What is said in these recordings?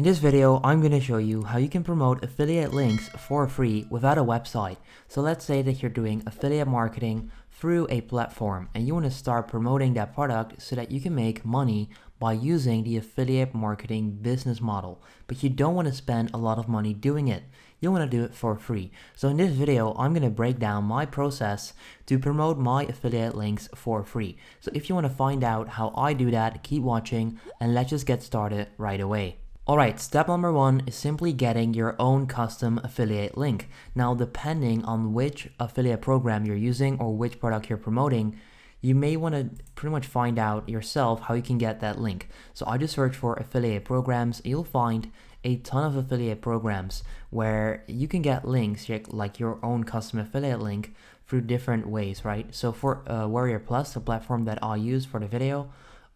In this video, I'm going to show you how you can promote affiliate links for free without a website. So let's say that you're doing affiliate marketing through a platform and you want to start promoting that product so that you can make money by using the affiliate marketing business model, but you don't want to spend a lot of money doing it. You want to do it for free. So in this video, I'm going to break down my process to promote my affiliate links for free. So if you want to find out how I do that, keep watching and let's just get started right away. Alright, step number one is simply getting your own custom affiliate link. Now, depending on which affiliate program you're using or which product you're promoting, you may want to pretty much find out yourself how you can get that link. So I just search for affiliate programs. You'll find a ton of affiliate programs where you can get links like your own custom affiliate link through different ways, right? So for Warrior Plus, the platform that I use for the video,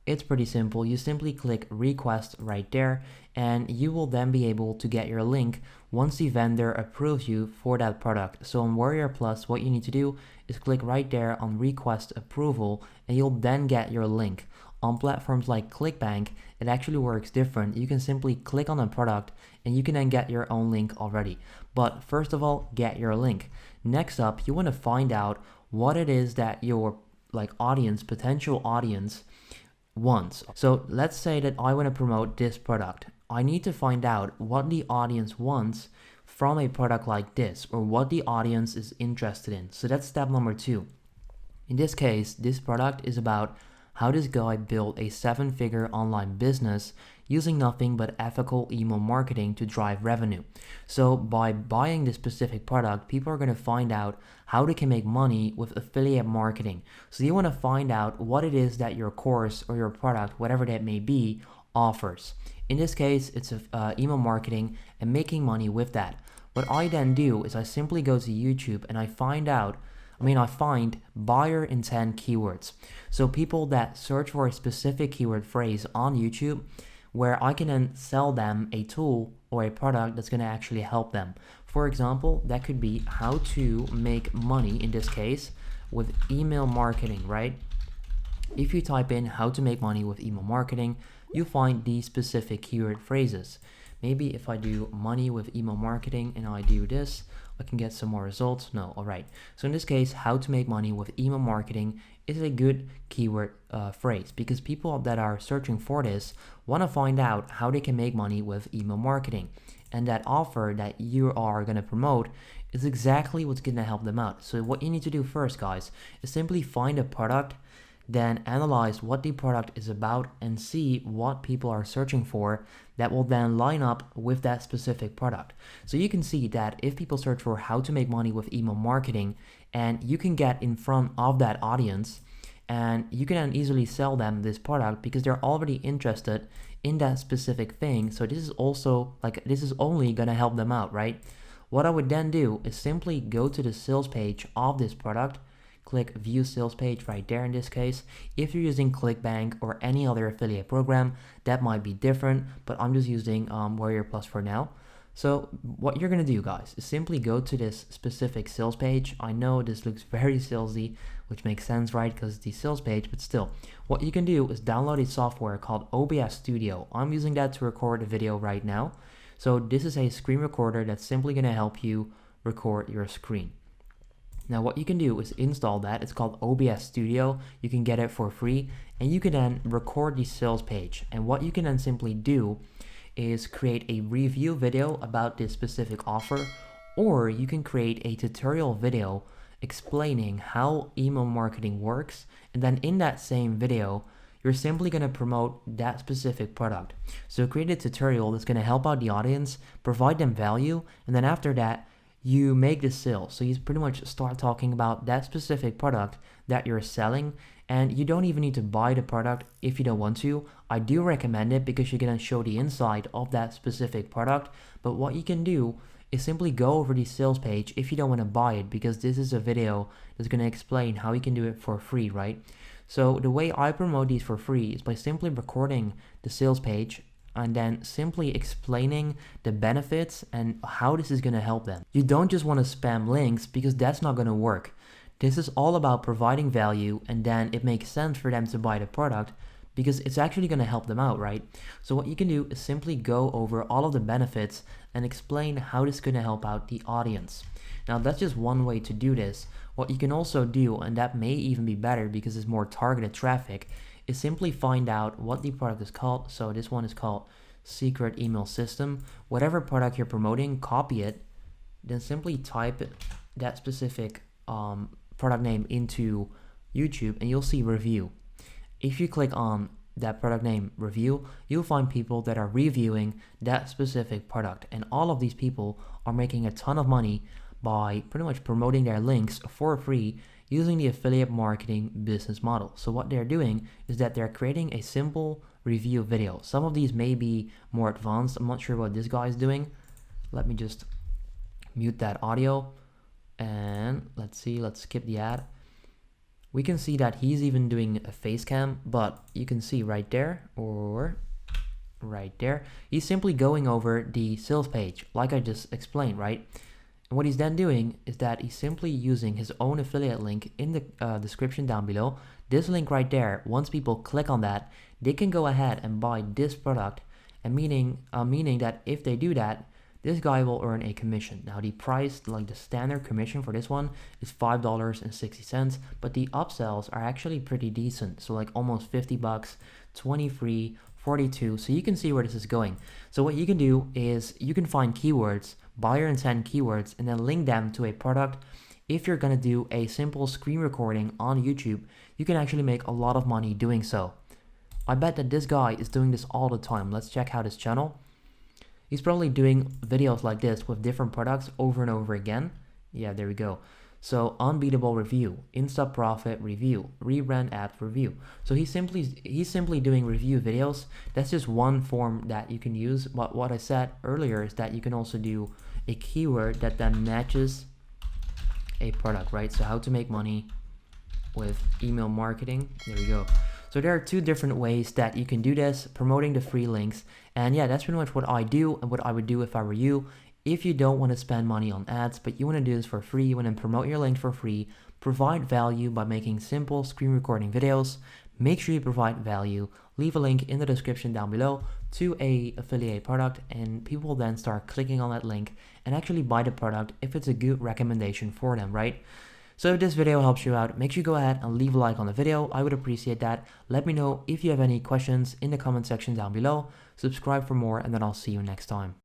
it's pretty simple. You simply click request right there and you will then be able to get your link once the vendor approves you for that product. So on Warrior Plus, what you need to do is click right there on request approval and you'll then get your link. On platforms like ClickBank, it actually works different. You can simply click on a product and you can then get your own link already. But first of all, get your link. Next up, you want to find out what it is that your potential audience wants. So let's say that I want to promote this product. I need to find out what the audience wants from a product like this, or what the audience is interested in. So that's step number two. In this case, this product is about how this guy built a 7-figure online business using nothing but ethical email marketing to drive revenue. So by buying this specific product, people are going to find out how they can make money with affiliate marketing. So you want to find out what it is that your course or your product, whatever that may be, offers. In this case, it's email marketing and making money with that. What I then do is I simply go to YouTube and I find buyer intent keywords. So people that search for a specific keyword phrase on YouTube, where I can then sell them a tool or a product that's going to actually help them. For example, that could be how to make money, in this case, with email marketing, right? If you type in how to make money with email marketing, you find these specific keyword phrases. Maybe if I do money with email marketing and I do this, I can get some more results. No, all right. So in this case, how to make money with email marketing is a good keyword phrase because people that are searching for this want to find out how they can make money with email marketing. And that offer that you are going to promote is exactly what's going to help them out. So what you need to do first, guys, is simply find a product, then analyze what the product is about and see what people are searching for that will then line up with that specific product. So you can see that if people search for how to make money with email marketing, and you can get in front of that audience and you can then easily sell them this product because they're already interested in that specific thing. So this is only gonna help them out, right? What I would then do is simply go to the sales page of this product, click view sales page right there in this case. If you're using ClickBank or any other affiliate program, that might be different, but I'm just using Warrior Plus for now. So what you're going to do, guys, is simply go to this specific sales page. I know this looks very salesy, which makes sense, right? Because it's the sales page, but still, what you can do is download a software called OBS Studio. I'm using that to record a video right now. So this is a screen recorder that's simply going to help you record your screen. Now what you can do is install that. It's called OBS Studio. You can get it for free and you can then record the sales page. And what you can then simply do is create a review video about this specific offer, or you can create a tutorial video explaining how email marketing works. And then in that same video, you're simply going to promote that specific product. So create a tutorial that's going to help out the audience, provide them value, and then after that, you make the sale. So you pretty much start talking about that specific product that you're selling, and you don't even need to buy the product if you don't want to. I do recommend it because you're gonna show the inside of that specific product, but what you can do is simply go over the sales page if you don't want to buy it, because this is a video that's gonna explain how you can do it for free, right? So the way I promote these for free is by simply recording the sales page and then simply explaining the benefits and how this is going to help them. You don't just want to spam links because that's not going to work. This is all about providing value, and then it makes sense for them to buy the product because it's actually going to help them out, right? So what you can do is simply go over all of the benefits and explain how this is going to help out the audience. Now that's just one way to do this. What you can also do, and that may even be better because it's more targeted traffic, is simply find out what the product is called. So this one is called Secret Email System. Whatever product you're promoting, copy it, then simply type that specific product name into YouTube and you'll see review. If you click on that product name review, you'll find people that are reviewing that specific product, and all of these people are making a ton of money by pretty much promoting their links for free using the affiliate marketing business model. So what they're doing is that they're creating a simple review video. Some of these may be more advanced. I'm not sure what this guy is doing. Let me just mute that audio and let's see, let's skip the ad. We can see that he's even doing a face cam, but you can see right there, or right there, he's simply going over the sales page like I just explained, right? And what he's then doing is that he's simply using his own affiliate link in the description down below. This link right there, once people click on that, they can go ahead and buy this product, and meaning that if they do that, this guy will earn a commission. Now the price, like the standard commission for this one, is $5.60, but the upsells are actually pretty decent. So like almost 50 bucks, 20 free, 42. So you can see where this is going. So what you can do is you can find keywords, buyer intent keywords, and then link them to a product. If you're gonna do a simple screen recording on YouTube, you can actually make a lot of money doing so. I bet that this guy is doing this all the time. Let's check out his channel. He's probably doing videos like this with different products over and over again. Yeah, there we go. So unbeatable review, Insta Profit review, rebrand ad review. So he's simply doing review videos. That's just one form that you can use. But what I said earlier is that you can also do a keyword that then matches a product, right? So how to make money with email marketing. There we go. So there are two different ways that you can do this, promoting the free links. And yeah, that's pretty much what I do and what I would do if I were you. If you don't want to spend money on ads, but you want to do this for free, you want to promote your link for free, provide value by making simple screen recording videos, make sure you provide value, leave a link in the description down below to a affiliate product, and people will then start clicking on that link and actually buy the product if it's a good recommendation for them, right? So if this video helps you out, make sure you go ahead and leave a like on the video. I would appreciate that. Let me know if you have any questions in the comment section down below. Subscribe for more, and then I'll see you next time.